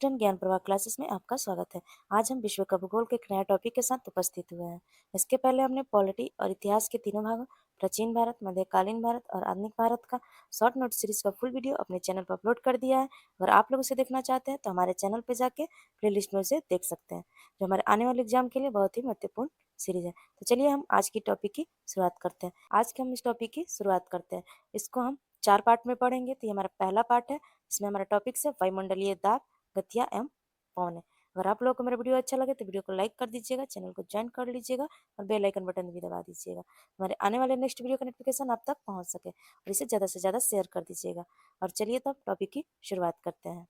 विक्रम ज्ञान प्रवाह क्लासेस में आपका स्वागत है। आज हम विश्व का भूगोल के एक नया टॉपिक के साथ उपस्थित हुए हैं। इसके पहले हमने पॉलिटी और इतिहास के तीनों भागों प्राचीन भारत, मध्यकालीन भारत और आधुनिक भारत का शॉर्ट नोट सीरीज का फुल वीडियो अपने चैनल पर अपलोड कर दिया है। अगर आप लोग उसे देखना चाहते हैं तो हमारे चैनल पर जाके प्ले लिस्ट में उसे देख सकते हैं, जो हमारे आने वाले एग्जाम के लिए बहुत ही महत्वपूर्ण सीरीज है। तो चलिए हम आज की टॉपिक की शुरुआत करते हैं। आज के हम इस टॉपिक की शुरुआत करते हैं। इसको हम 4 पार्ट में पढ़ेंगे। तो ये हमारा पहला पार्ट है। इसमें हमारा टॉपिक है वायुमंडलीय दाब, गतियाँ एवं पवन है। अगर आप लोगों को मेरा वीडियो अच्छा लगे तो वीडियो को लाइक कर दीजिएगा, चैनल को ज्वाइन कर लीजिएगा और बेल आइकन बटन भी दबा दीजिएगा, हमारे आने वाले नेक्स्ट वीडियो का नोटिफिकेशन आप तक पहुंच सके, और इसे ज़्यादा से ज़्यादा शेयर कर दीजिएगा। और चलिए तब टॉपिक की शुरुआत करते हैं।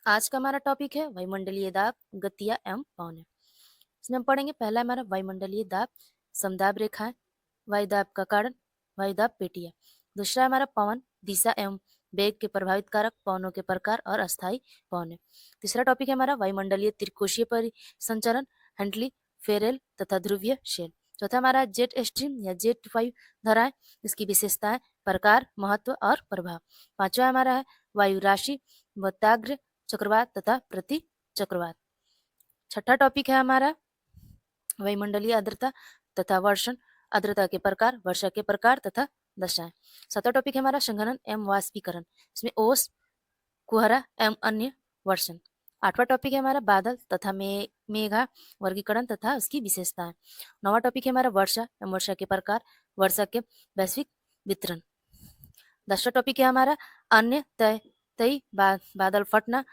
आज का हमारा टॉपिक है वायुमंडलीय दाब, गतियाँ एवं पवन है। इसमें हम पढ़ेंगे पहला हमारा वायुमंडलीय दाब, समदाब रेखाएं, वायुदाब का कारण, वायुदाब पेटियां। दूसरा हमारा पवन, दिशा एवं वेग के प्रभावित कारक, पवनों के प्रकार और अस्थायी पवन है। तीसरा टॉपिक है हमारा वायुमंडलीय त्रिकोशीय परिसंचरण, हैंटली, फेरेल तथा ध्रुवीय शेल। चौथा हमारा जेट स्ट्रीम या जेट वायु धाराएं, इसकी विशेषताएं, प्रकार, महत्व और प्रभाव। पांचवा हमारा है वायु राशि, वत्ताग्र, चक्रवात तथा प्रति चक्रवात। छठा टॉपिक है हमारा वायुमंडलीय आर्द्रता तथा वर्षण, आर्द्रता के प्रकार, वर्षा के प्रकार तथा दशाएं। सातवां टॉपिक है हमारा संघनन एवं वाष्पीकरण, इसमें ओस, कुहरा एवं अन्य वर्षण। आठवां टॉपिक है हमारा बादल तथा मेघा वर्गीकरण तथा उसकी विशेषताएं। नौवां टॉपिक है हमारा वर्षा एवं वर्षा के प्रकार, वर्षा के वैश्विक वितरण। 10वां टॉपिक है हमारा अन्य तय बादल फटना,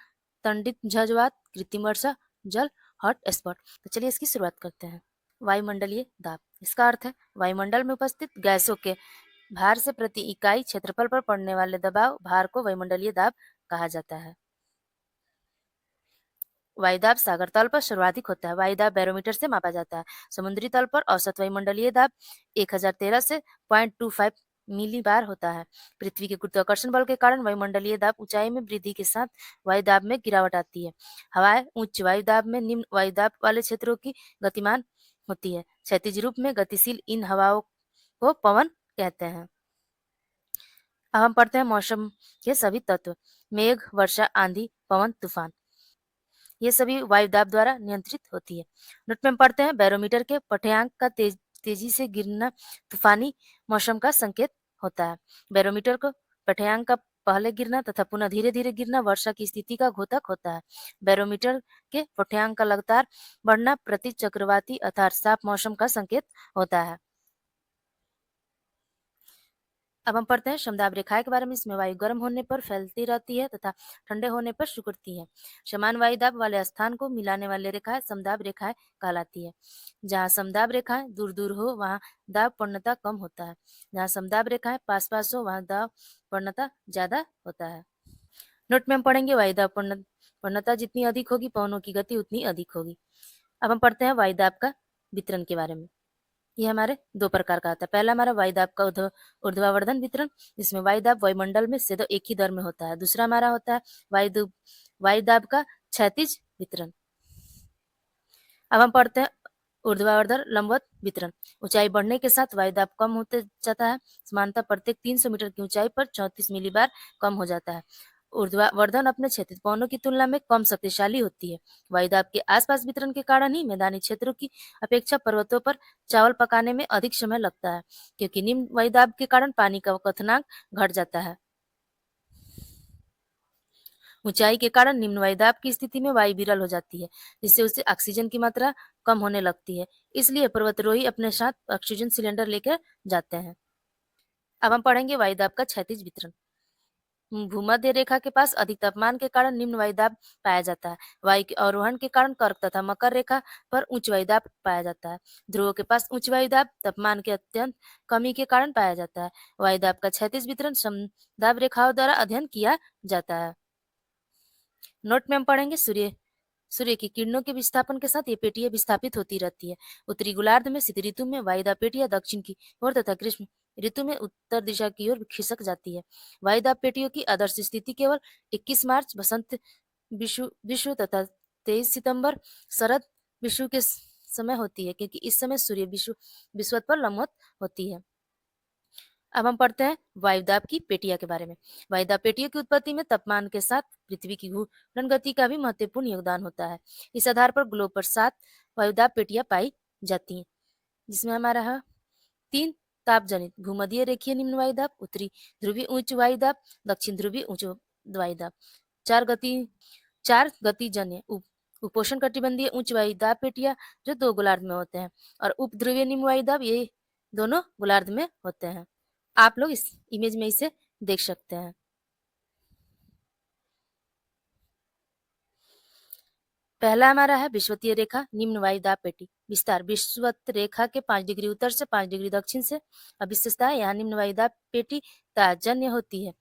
तंडित झंझावात, कृत्रिम वर्षा, जल हॉट स्पॉट। तो चलिए इसकी शुरुआत करते हैं। वायुमंडलीय दाब, इसका अर्थ है वायुमंडल में उपस्थित गैसों के भार से प्रति इकाई क्षेत्रफल पर पड़ने वाले दबाव भार को वायुमंडलीय दाब कहा जाता है। वायुदाब सागर तल पर सर्वाधिक होता है। वायुदाब बैरोमीटर से मापा जाता है। समुद्री तल पर औसत वायुमंडलीय दाब 1013 से 0.25 मिली बार होता है। पृथ्वी के गुरुत्वाकर्षण बल के कारण वायुमंडलीय दाब ऊंचाई में वृद्धि के साथ वायुदाब में गिरावट आती है। हवाएं उच्च वायुदाब में निम्न वायुदाब वाले क्षेत्रों की गतिमान होती है। क्षैतिज रूप में गतिशील इन हवाओं को पवन कहते हैं। अब हम पढ़ते हैं मौसम के सभी तत्व। मेघ, वर्षा, आंधी, पवन, तूफान, ये सभी वायुदाब द्वारा नियंत्रित होती है। नोट में हम पढ़ते हैं बैरोमीटर के पठ्यांक का तेजी से गिरना तूफानी मौसम का संकेत होता है। बैरोमीटर को पठ्यांक का पहले गिरना तथा पुनः धीरे धीरे गिरना वर्षा की स्थिति का घोतक होता है। बैरोमीटर के पठ्यांक का लगातार बढ़ना प्रति चक्रवाती अर्थात साफ मौसम का संकेत होता है। अब हम पढ़ते हैं समदाब रेखाएं के बारे में। इसमें वायु गर्म होने पर फैलती रहती है तथा ठंडे होने पर सिकुड़ती है। समान वायुदाब वाले स्थान को मिलाने वाली रेखाएं समदाब रेखाएं कहलाती है। जहाँ समदाब रेखाएं दूर दूर हो वहाँ दाब पूर्णता कम होता है। जहाँ समदाब रेखाएं पास पास हो वहाँ दाब पूर्णता ज्यादा होता है। नोट में हम पढ़ेंगे वायुदाब पूर्णता जितनी अधिक होगी पवनों की गति उतनी अधिक होगी। अब हम पढ़ते हैं वायुदाब का वितरण के बारे में। ये हमारे दो प्रकार का आता है। पहला हमारा वायुदाब का ऊर्ध्वावर्धन वितरण, जिसमें वायुदाब वायुमंडल में सीधे एक ही दर में होता है। दूसरा हमारा होता है वायुदाब का क्षैतिज वितरण। अब हम पढ़ते हैं ऊर्ध्वाधर लंबवत वितरण। ऊंचाई बढ़ने के साथ वायुदाब कम होते जाता है। समानता प्रत्येक 300 मीटर की ऊंचाई पर 34 मिलीबार कम हो जाता है। ऊर्ध्वावर्धन अपने क्षैतिज पवनों की तुलना में कम शक्तिशाली होती है। वायुदाब के आसपास वितरण के कारण ही मैदानी क्षेत्रों की अपेक्षा पर्वतों पर चावल पकाने में अधिक समय लगता है, क्योंकि निम्न वायुदाब के कारण पानी का क्वथनांक घट जाता है। ऊंचाई के कारण निम्न वायुदाब की स्थिति में वायु विरल हो जाती है, जिससे उसे ऑक्सीजन की मात्रा कम होने लगती है। इसलिए पर्वतारोही अपने साथ ऑक्सीजन सिलेंडर लेकर जाते हैं। अब हम पढ़ेंगे वायुदाब का क्षैतिज वितरण। भूमध्य रेखा के पास अधिक तापमान के कारण निम्न वायुदाब पाया जाता है। वायु के अवरोहण के कारण कर्क तथा मकर रेखा पर उच्च वायुदाब पाया जाता है। ध्रुवों के पास उच्च वायुदाब तापमान के अत्यंत कमी के कारण पाया जाता है। वायुदाब का क्षैतिज वितरण समदाब रेखाओं द्वारा अध्ययन किया जाता है। नोट में हम पढ़ेंगे सूर्य की किरणों के विस्थापन के साथ ये पेटियां विस्थापित होती रहती है। उत्तरी गोलार्ध में शीत ऋतु में वायुदाब पेटियां दक्षिण की ओर तथा ग्रीष्म ऋतु में उत्तर दिशा की ओर खिसक जाती है। वायुदाब पेटियों की आदर्श स्थिति केवल 21 मार्च बसंत विषु तथा 23 सितंबर शरद विषु के समय होती है, क्योंकि इस समय सूर्य विषुवत पर लंबवत होती है। अब हम पढ़ते हैं वायुदाब की पेटिया के बारे में। वायुदाब पेटिया की उत्पत्ति में तापमान के साथ पृथ्वी की घूर्णन गति का भी महत्वपूर्ण योगदान होता है। इस आधार पर ग्लोब पर 7 वायुदाब पेटियां पाई जाती हैं, जिसमें हमारा है 3 ताप जनित भूमध्य रेखीय निम्न वायुदाब, उत्तरी ध्रुवीय उच्च वायुदाब, दक्षिण ध्रुवीय उच्च वायुदाब, 4 गतिजन्य उपोष्ण कटिबंधीय उच्च वायुदाब पेटियां जो 2 गोलार्ध में होते हैं, और उपध्रुवीय निम्न वायुदाब ये दोनों गोलार्ध में होते हैं। आप लोग इस इमेज में इसे देख सकते हैं। पहला हमारा है विषुवतीय रेखा निम्न वायुदाब पेटी। विस्तार विषुवत रेखा के 5 डिग्री उत्तर से 5 डिग्री दक्षिण से। अब विशेषता है यहाँ निम्न वायुदाब पेटी ताजन्य होती है।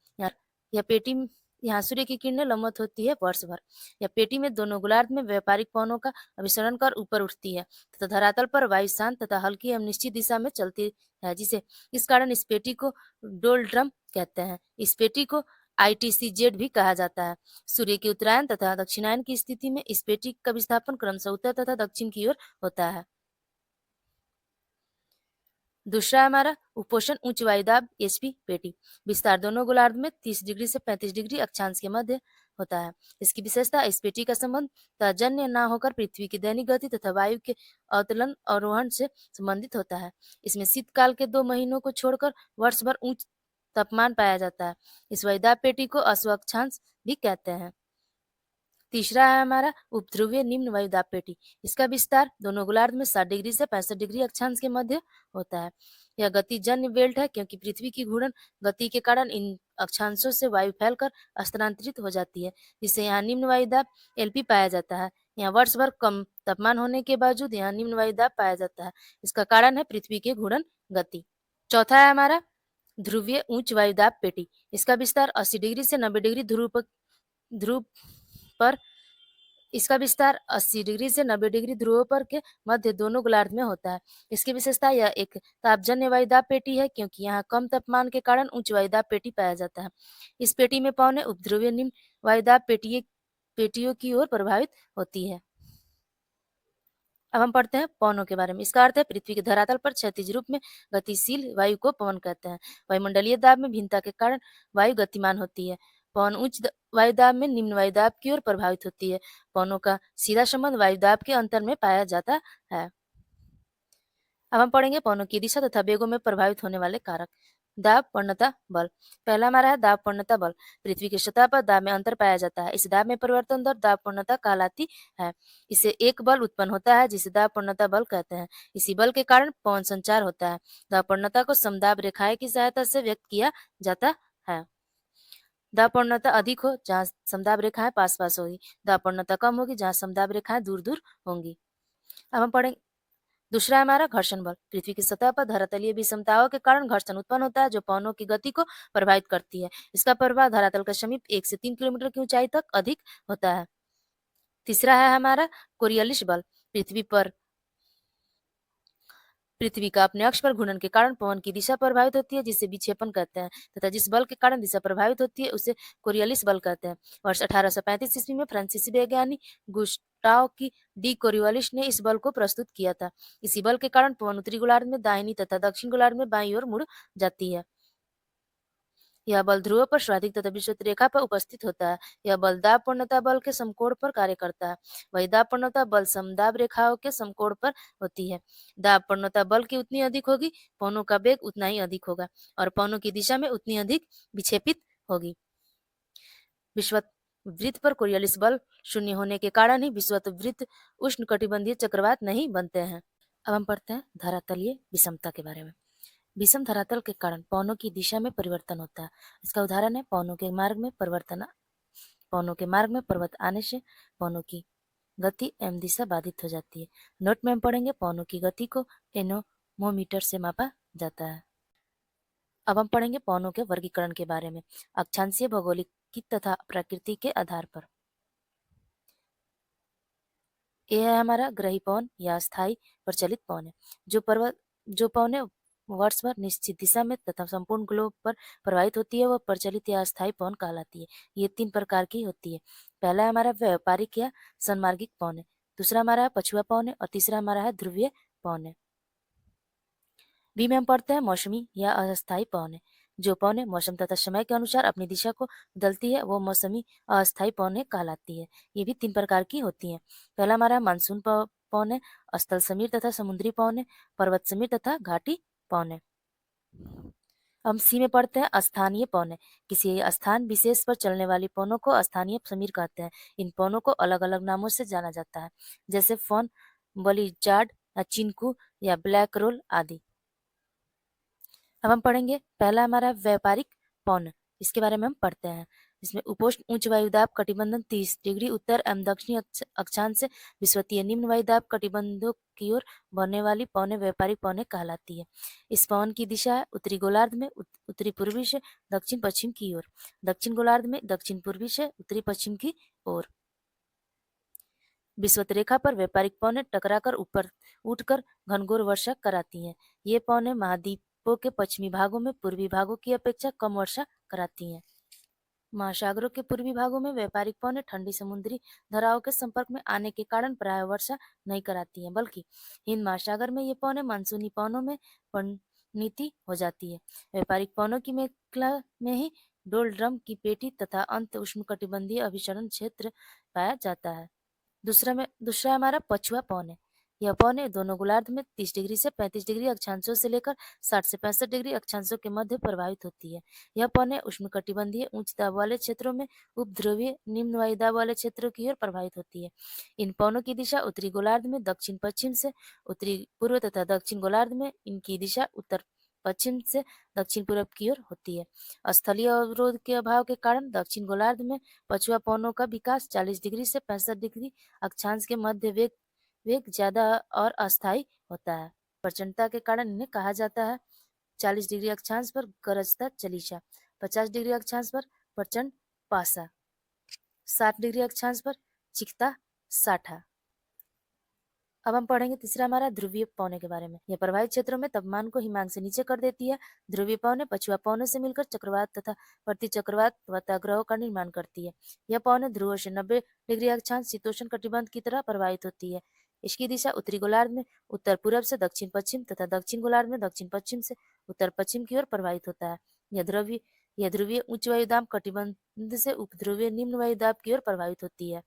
यह पेटी यहाँ सूर्य की किरणें लंबवत होती है वर्ष भर। यह पेटी में दोनों गोलार्ध में व्यापारिक पवनों का अभिसरण कर ऊपर उठती है तथा धरातल पर वायु शांत तथा हल्की एवं निश्चित दिशा में चलती है, जिसे इस कारण इस पेटी को डोलड्रम कहते हैं। इस पेटी को ITCZ भी कहा जाता है। सूर्य के उत्तरायण तथा दक्षिणायन की स्थिति में इस पेटी का विस्थापन क्रमशः उत्तर तथा दक्षिण की ओर होता है। दूसरा हमारा उपोष्ण उच्च वायुदाब HP पेटी। विस्तार दोनों गोलार्ध में 30 डिग्री से 35 डिग्री अक्षांश के मध्य होता है। इसकी विशेषता इस पेटी का संबंध तर्जन्य न होकर पृथ्वी की दैनिक गति तथा वायु के अवतलन अवरोहण से संबंधित होता है। इसमें शीतकाल के 2 महीनों को छोड़कर वर्ष भर उच्च तापमान पाया जाता है। इस वायुदाब पेटी को अश्वक्षांश भी कहते हैं। तीसरा है हमारा उपध्रुवीय निम्न वायुदाब पेटी। इसका विस्तार दोनों गोलार्ध में 60 डिग्री से 65 डिग्री अक्षांश के मध्य होता है। यह गतिजन्य बेल्ट है क्योंकि पृथ्वी की घूर्णन गति के कारण इन अक्षांशों से वायु फैलकर स्थानांतरित हो जाती है, जिससे यहाँ निम्न वायुदाब LP पाया जाता है। यहाँ वर्ष भर कम तापमान होने के बावजूद यहाँ निम्न वायुदाब पाया जाता है। इसका कारण है पृथ्वी के घूर्णन गति। चौथा है हमारा ध्रुवीय उच्च वायुदाब पेटी। इसका विस्तार 80 डिग्री से 90 डिग्री ध्रुव पर इसका विस्तार 80 डिग्री से 90 डिग्री ध्रुवों पर के मध्य दोनों गोलार्ध में होता है। इसकी विशेषता यह एक तापजन्य वायुदाब पेटी है क्योंकि यहाँ कम तापमान के कारण उच्च वायुदाब पेटी पाया जाता है। इस पेटी में पवनें उपध्रुवीय निम्न वायुदाब पेटियों की ओर प्रभावित होती है। अब हम पढ़ते हैं पवनों के बारे में। इसका अर्थ है पृथ्वी के धरातल पर क्षैतिज रूप में गतिशील वायु को पवन कहते हैं। वायुमंडलीय दाब में भिन्नता के कारण वायु गतिमान होती है। पवन उच्च वायुदाब में निम्न वायुदाब की ओर प्रभावित होती है। पवनों का सीधा संबंध वायुदाब के अंतर में पाया जाता है। अब हम पढ़ेंगे पवनों की दिशा तथा वेगों में प्रभावित होने वाले कारक। दाब पूर्णता बल। पहला हमारा है दाब पूर्णता बल। पृथ्वी की सतह पर दाब में अंतर पाया जाता है। इस दाब में परिवर्तन दर दाब पूर्णता कहलाती है। इससे एक बल उत्पन्न होता है जिसे दाब पूर्णता बल कहते हैं। इसी बल के कारण पवन संचार होता है। दाब पूर्णता को समदाब रेखाएं की सहायता से व्यक्त किया जाता है। दाब पूर्णता अधिक हो जहाँ समदाब रेखाएं पास पास होगी, दाब पूर्णता कम होगी जहाँ समदाब रेखाएं दूर दूर होंगी। अब हम पढ़ेंगे दूसरा हमारा घर्षण बल। पृथ्वी की सतह पर धरातलीय विषमताओं के कारण घर्षण उत्पन्न होता है जो पवनों की गति को प्रभावित करती है। इसका प्रभाव धरातल के समीप 1 से 3 किलोमीटर की ऊंचाई तक अधिक होता है। तीसरा है हमारा कोरियलिस बल। पृथ्वी का अपने अक्ष पर घूर्णन के कारण पवन की दिशा प्रभावित होती है जिसे विक्षेपण कहते हैं तथा जिस बल के कारण दिशा प्रभावित होती है उसे कोरियलिस बल कहते हैं। वर्ष 1835 ईस्वी में फ्रांसीसी वैज्ञानिक गुस्टाव की डी कोरियलिस ने इस बल को प्रस्तुत किया था। इसी बल के कारण पवन उत्तरी गोलार्ध में दाहिनी तथा दक्षिण गोलार्ध में बाईं ओर मुड़ जाती है। यह बल ध्रुव पर सर्वाधिक तथा विषुवत रेखा पर उपस्थित होता है। यह बल दाब पूर्णता बल के समकोण पर कार्य करता है। वही दाब पूर्णता बल समदाब रेखाओं के समकोण पर होती है। दाब पूर्णता बल की उतनी अधिक होगी, पवनों का वेग उतना ही अधिक होगा और पवनों की दिशा में उतनी अधिक विक्षेपित होगी। विषुवत वृत्त पर कोरियलिस बल शून्य होने के कारण ही विषुवत वृत्त उष्णकटिबंधीय चक्रवात नहीं बनते हैं। अब हम पढ़ते हैं धरातलीय विषमता के बारे में। विषम धरातल के कारण पवनों की दिशा में परिवर्तन होता है। इसका उदाहरण है पवनों के मार्ग में पर्वत आने से पवनों की गति एवं दिशा बाधित हो जाती है। नोट में हम पढ़ेंगे पवनों की गति को एनोमोमीटर से मापा जाता है। अब हम पढ़ेंगे पवनों के वर्गीकरण के बारे में अक्षांशीय, भौगोलिक तथा प्रकृति के आधार पर। यह है हमारा ग्रही पवन या स्थायी प्रचलित पवन है। जो पवनें वर्ष भर निश्चित दिशा में तथा संपूर्ण ग्लोब पर प्रवाहित होती है वह प्रचलित या अस्थायी पवन कहलाती है। ये 3 प्रकार की होती है। पहला है हमारा व्यापारिक या सन्मार्गिक पवन है, दूसरा हमारा है पछुआ पवन है और तीसरा हमारा है ध्रुवीय पवन है। बी में हम पढ़ते हैं मौसमी या अस्थायी पवनें। जो पवनें मौसम तथा समय के अनुसार अपनी दिशा को बदलती है वो मौसमी अस्थायी पवनें कहलाती है। ये भी 3 प्रकार की होती हैं। पहला हमारा है मानसून पवनें, स्थल समीर तथा समुद्री पवनें, पर्वत समीर तथा घाटी पवनें। हम सी में पढ़ते हैं स्थानीय पवनें। किसी स्थान विशेष पर चलने वाली पवनों को स्थानीय समीर कहते हैं। इन पवनों को अलग अलग नामों से जाना जाता है, जैसे फॉन, बलिजार्ड या चिनकू या ब्लैक रोल आदि। अब हम पढ़ेंगे पहला हमारा व्यापारिक पौन। इसके बारे में हम पढ़ते हैं। इसमें उपोष्ण उच्च वायुदाब कटिबंधन 30 डिग्री उत्तर एवं दक्षिणी अक्षांश से विषुवतीय निम्न वायुदाब कटिबंधों की ओर बढ़ने वाली पौने व्यापारिक पौने कहलाती है। इस पवन की दिशा है उत्तरी गोलार्ध में उत्तरी पूर्वी से दक्षिण पश्चिम की ओर, दक्षिण गोलार्ध में दक्षिण पूर्वी से उत्तरी पश्चिम की ओर। विषुवत रेखा पर व्यापारिक पौने टकराकर ऊपर उठकर घनघोर वर्षा कराती हैं। ये पौने महाद्वीपों के पश्चिमी भागों में पूर्वी भागों की अपेक्षा कम वर्षा कराती हैं। महासागरों के पूर्वी भागों में व्यापारिक पौने ठंडी समुद्री धाराओं के संपर्क में आने के कारण प्राय वर्षा नहीं कराती हैं, बल्कि हिंद महासागर में ये पौने मानसूनी पौनों में परिणति हो जाती है। व्यापारिक पौनों की मेखला में ही डोलड्रम की पेटी तथा अंत उष्णकटिबंधीय अभिसरण क्षेत्र पाया जाता है। दूसरा हमारा पछुआ पौने। यह पौने दोनों गोलार्ध में 30 डिग्री से 35 डिग्री अक्षांशों से लेकर 60 से 65 डिग्री अक्षांशों के मध्य प्रभावित होती है। यह पौने उष्णकटिबंधीय उच्च दाब वाले क्षेत्रों में उपध्रुवीय निम्न वायुदाब वाले क्षेत्रों की ओर प्रभावित होती है। इन पौनों की दिशा उत्तरी गोलार्ध में दक्षिण पश्चिम से उत्तरी पूर्व तथा दक्षिण गोलार्ध में इनकी दिशा उत्तर पश्चिम से दक्षिण पूर्व की ओर होती है। स्थलीय अवरोध के अभाव के कारण दक्षिण गोलार्ध में पछुआ पौनों का विकास 40 डिग्री से 65 डिग्री अक्षांश के मध्य वेग वेग ज्यादा और अस्थायी होता है। प्रचंडता के कारण इन्हें कहा जाता है 40 डिग्री अक्षांश पर गरजता चलीसा, 50 डिग्री अक्षांश पर प्रचंड पासा, 60 डिग्री अक्षांश पर चिकता साठा। अब हम पढ़ेंगे तीसरा हमारा ध्रुवीय पवने के बारे में। यह प्रभावित क्षेत्रों में तापमान को हिमांक से नीचे कर देती है। ध्रुवीय पवने पछुआ पवनों से मिलकर चक्रवात तथा प्रति चक्रवात वाताग्रहों का निर्माण करती है। यह पवने ध्रुवों से 90 डिग्री अक्षांश शीतोष्ण कटिबंध की तरह प्रभावित होती है। इसकी दिशा उत्तरी गोलार्ध में उत्तर पूर्व से दक्षिण पश्चिम तथा दक्षिण गोलार्ध में दक्षिण पश्चिम से उत्तर पश्चिम की ओर प्रभावित होता है। यह ध्रुवीय उच्च वायुदाब कटिबंध से उपध्रुवीय निम्न वायुदाब की ओर प्रभावित होती है।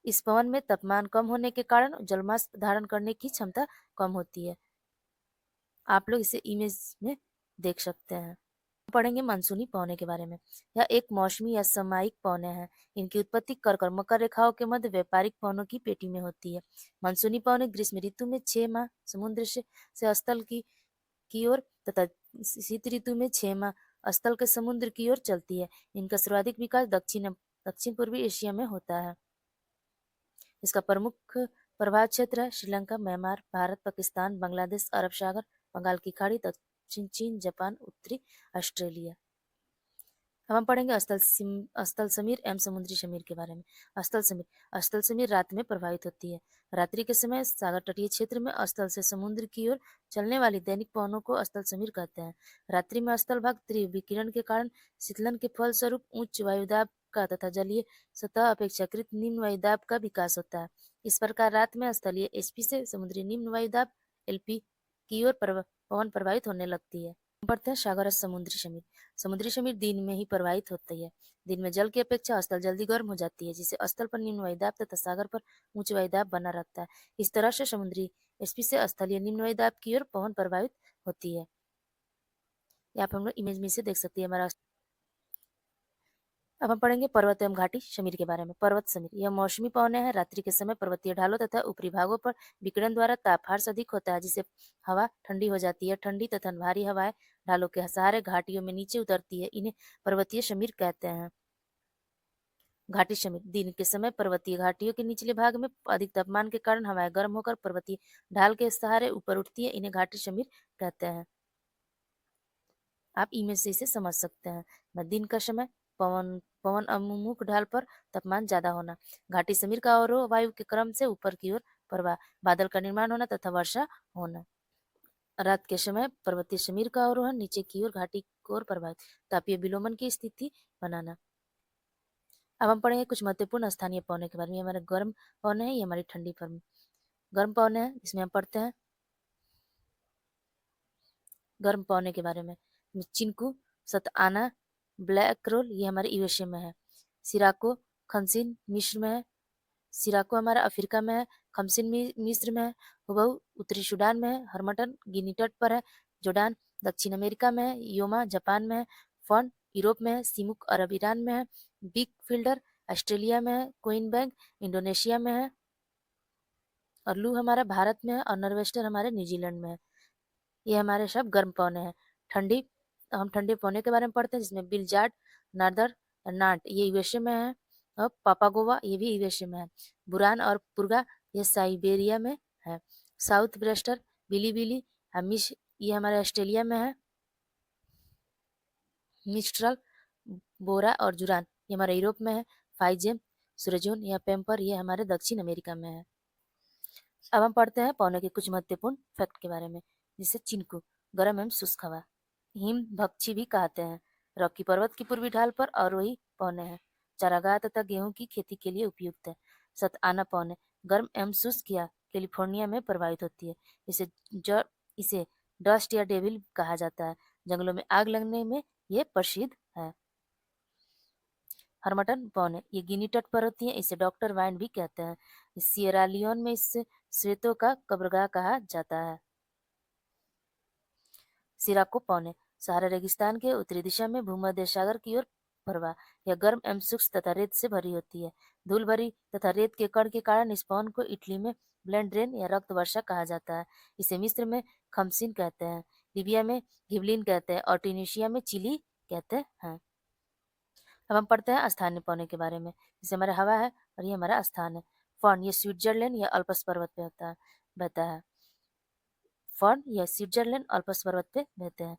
इस पवन में तापमान कम होने के कारण जलवाष्प धारण करने की क्षमता कम होती है। आप लोग इसे इमेज में देख सकते हैं। पढ़ेंगे मानसूनी पवने के बारे में। यह एक मौसमी या सामयिक पवने हैं। इनकी उत्पत्ति कर मकर रेखाओं के मध्य व्यापारिक पवनों की पेटी में होती है। मानसूनी पवने ग्रीष्म ऋतु में 6 माह समुद्र से स्थल की ओर तथा शीत ऋतु में 6 माह स्थल के समुद्र की ओर चलती है। इनका सर्वाधिक विकास दक्षिण पूर्वी एशिया में होता है। इसका प्रमुख प्रभाव क्षेत्र है श्रीलंका, म्यांमार, भारत, पाकिस्तान, बांग्लादेश, अरब सागर, बंगाल की खाड़ी, दक्षिण चीन, जापान, उत्तरी ऑस्ट्रेलिया। अब हम पढ़ेंगे स्थल समीर एवं समुद्री समीर के बारे में। स्थल समीर रात में प्रभावित होती है। रात्रि के समय सागर तटीय क्षेत्र में स्थल से समुद्र की ओर चलने वाली दैनिक पवनों को स्थल समीर कहते हैं। रात्रि में स्थल भाग तीव्र विकिरण के कारण शीतलन के फलस्वरूप उच्च वायुदाब का तथा जलीय सतह अपेक्षाकृत निम्न वायुदाब का विकास होता है। इस प्रकार रात में स्थलीय एचपी से समुद्री निम्न वायुदाब एलपी की ओर पवन प्रभावित होने लगती है। पढ़ते हैं सागर और समुद्री समीर। समुद्री समीर दिन में ही प्रवाहित होती है। दिन में जल की अपेक्षा स्थल जल्दी गर्म हो जाती है, जिससे स्थल पर निम्न वायुदाब तथा सागर पर उच्च वायुदाब बना रहता है। इस तरह से समुद्री एचपी से स्थलीय निम्न वायुदाब की ओर पवन प्रभावित होती है। यहाँ पर हम लोग इमेज में से देख सकते हैं हमारा। अब हम पढ़ेंगे पर्वत एवं घाटी समीर के बारे में। पर्वत समीर यह मौसमी पवने हैं। रात्रि के समय पर्वतीय ढालों तथा ऊपरी भागों पर विकिरण द्वारा तापहार अधिक होता है, जिससे हवा ठंडी हो जाती है। ठंडी तथा भारी हवाएं ढालों के सहारे घाटियों में नीचे उतरती है। इन्हें पर्वतीय समीर कहते हैं। घाटी समीर दिन के समय पर्वतीय घाटियों के निचले भाग में अधिक तापमान के कारण हवाएं गर्म होकर पर्वतीय ढाल के सहारे ऊपर उठती है। इन्हें घाटी समीर कहते हैं। आप इमेज से इसे समझ सकते हैं। दिन का समय पवन पवन अमुमुख ढाल पर तापमान ज्यादा होना, घाटी समीर का अवरोह वायु के क्रम से ऊपर की ओर प्रवाह, बादल का निर्माण होना तथा वर्षा होना। रात के समय पर्वतीय समीर का अवरोहन, नीचे की ओर घाटी की ओर प्रभावित, तापीय विलोमन की स्थिति बनाना। अब हम पढ़ेंगे कुछ महत्वपूर्ण स्थानीय पवनों के बारे में। हमारे गर्म पवन है, ये हमारी ठंडी पवन। गर्म पवन है इसमें हम पढ़ते हैं गर्म पौने के बारे में, चिंकू, सतआना, ब्लैक रोल ये हमारे यूएसए में है। सिराको, खमसिन मिस्र में है। सिराको हमारा अफ्रीका में है। खमसिन मिस्र में है। हुबहू उत्तरी सूडान में है। हरमटन गिनी तट पर है। जोर्डान दक्षिण अमेरिका में है। योमा जापान में है। फॉन यूरोप में है। सिमुक अरब ईरान में है। बिग फिल्डर ऑस्ट्रेलिया में है। क्वीन बैंक इंडोनेशिया में है। और लू हमारा भारत में है। और नॉर्वेस्टर हमारे न्यूजीलैंड में है। ये हमारे सब गर्म पौने हैं। ठंडी हम ठंडे पौने के बारे में पढ़ते हैं, जिसमें बिलजार्ड, नादर, नाट ये यूएसए में है। और पापागोवा ये भी यूएसए में है। बुरान और पुरगा ये साइबेरिया में है। साउथ ब्रेस्टर, बिलीबिली, हमिश ये हमारे ऑस्ट्रेलिया में है। मिस्ट्रल, बोरा और जुरान ये हमारे यूरोप में है। फाइजेम, सुरजोन या पेम्पर ये हमारे दक्षिण अमेरिका में है। अब हम पढ़ते हैं पौने के कुछ महत्वपूर्ण फैक्ट के बारे में, जिसे चिनकू गर्म एवं शुष्क हवा, हिम भक्षी भी कहते हैं। रॉकी पर्वत की पूर्वी ढाल पर अवरोही पौने हैं। चारागाह तथा गेहूं की खेती के लिए उपयुक्त है। सतआना पौने गर्म एवं शुष्क या कैलिफोर्निया में प्रभावित होती है। इसे ज इसे डस्ट या डेविल कहा जाता है। जंगलों में आग लगने में ये प्रसिद्ध है। हरमटन पौने ये गिनी तट पर होती है। इसे डॉक्टर वाइन भी कहते हैं। सिएरा लियोन में इसे श्वेतों का कब्रगाह कहा जाता है। सिराको पौने सहारा रेगिस्तान के उत्तरी दिशा में भूमध्य सागर की ओर प्रवाह। यह गर्म एवं शुष्क तथा रेत से भरी होती है। धूल भरी तथा रेत के कण के कारण इस पौन को इटली में ब्लेंड रेन या रक्त वर्षा कहा जाता है। इसे मिस्र में खमसिन कहते हैं। लीबिया में घिबलिन कहते हैं और ट्यूनीशिया में चिली कहते हैं। अब हम पढ़ते हैं स्थानीय पौने के बारे में, जैसे हमारा हवा है और ये हमारा स्थान है। फॉन ये स्विट्जरलैंड या अल्प्स पर्वत पे होता है बहता है। फॉन या स्विट्जरलैंड अल्प्स पर्वत पे बहते हैं।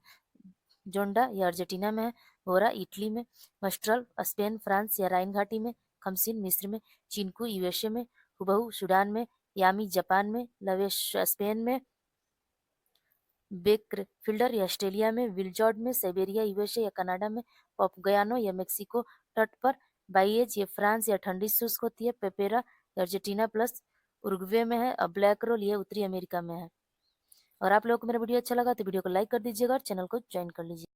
जोंडा ये अर्जेंटीना में है। होरा इटली में। मस्ट्रल स्पेन फ्रांस या राइन घाटी में। खमसिन मिस्र में। चिनकू यूएसए में। हुबहू सूडान में। यामी जापान में। लवेश स्पेन में। बेक्र फिल्डर या ऑस्ट्रेलिया में। विलजॉर्ड में साइबेरिया यूएसए या कनाडा में। पपगयानो या मेक्सिको तट पर। बाइएज ये फ्रांस या ठंडी शुष्क होती है। पेपेरा अर्जेंटीना प्लस उरुग्वे में है। और ब्लैक रोल ये उत्तरी अमेरिका में है। और आप लोगों को मेरा वीडियो अच्छा लगा तो वीडियो को लाइक कर दीजिएगा और चैनल को ज्वाइन कर लीजिए।